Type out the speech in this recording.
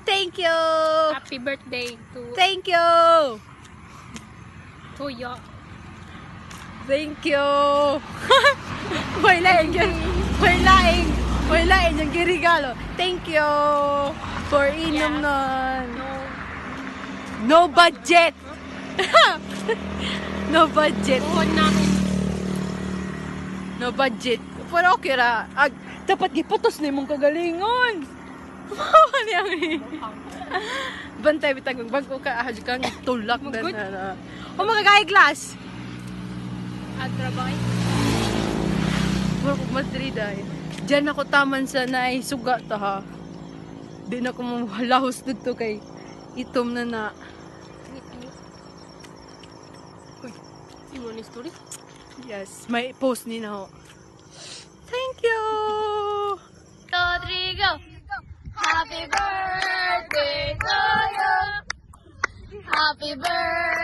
Thank you. Happy birthday to Thank you. Kuya. Thank you. May laing yun. May laing yung girigalo. Thank you for inom nun. No budget. No budget. Buhon namin. No budget. Pero okay ra. Dapat giputos na mong kagalingon. Ano yan? Bantay bitag magbago ka ahad kang tulak na. O magagay glass. Adrabay. Mura ko Madrid ay. Diyan ako taman sa naay suga ta ha. Di na ko malahos dito kay itom na. Uy, imo ni story? Yes, may post ni na ho. Thank you. Rodrigo. Happy birthday to you. Happy birthday.